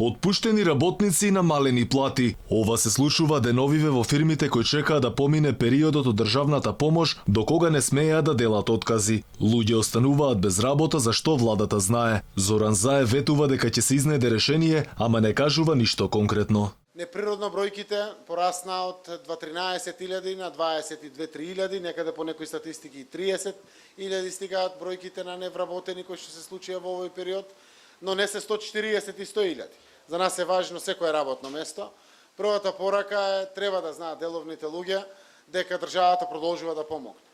Отпуштени работници и намалени плати. Ова се случува деновиве во фирмите кои чекаат да помине периодот од државната помош, до кога не смееа да делат откази. Луѓе остануваат без работа за што владата знае. Зоран Заев ветува дека ќе се изнеде решение, ама не кажува ништо конкретно. Неприродно бројките порасна од 13.000 на 22.000, некаде по некои статистики 30.000 стигаат бројките на невработени кои што се случија во овој период, но не се 140 и 100.000. За нас е важно секое работно место. Првата порака е треба да знаат деловните луѓе дека државата продолжува да помогне.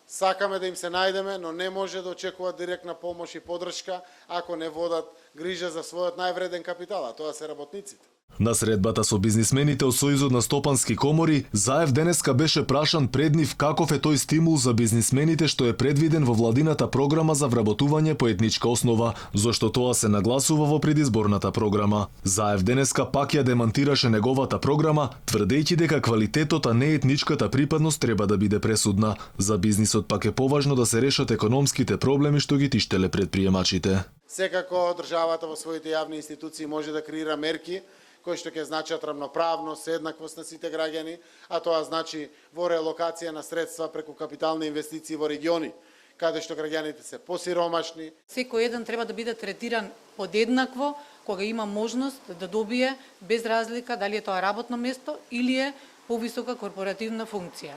Сакаме да им се најдеме, но не може да очекуваат директна помош и поддршка ако не водат грижа за својот највреден капитал, а тоа се работниците. На средбата со бизнисмените од Сојузот на стопански комори, Заев денеска беше прашан пред нив каков е тој стимул за бизнисмените што е предвиден во владината програма за вработување по етничка основа, зашто тоа се нагласува во предизборната програма. Заев денеска пак ја демантираше неговата програма, тврдејќи дека квалитетот, а не етничката припадност треба да биде пресудна. За бизнисот пак е поважно да се решат економските проблеми што ги тиштеле предприемачите. Секако државата во своите јавни институции може да креира мерки кои што ќе значат равноправност, еднаквост на сите граѓани, а тоа значи во релокација на средства преку капитални инвестиции во региони, каде што граѓаните се посиромашни. Секој еден треба да биде третиран подеднакво, кога има можност да добие без разлика дали е тоа работно место или е повисока корпоративна функција.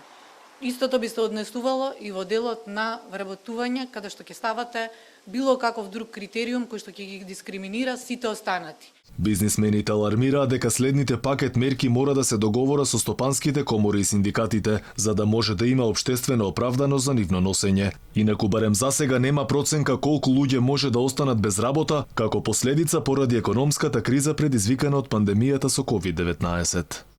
Истото би се однесувало и во делот на вработување, каде што ќе ставате било каков друг критериум кој што ќе ги дискриминира сите останати. Бизнисмените алармираат дека следните пакет мерки мора да се договора со стопанските комори и синдикатите, за да може да има општествена оправданост за нивно носење. Инаку барем засега нема проценка колку луѓе може да останат без работа како последица поради економската криза предизвикана од пандемијата со COVID-19.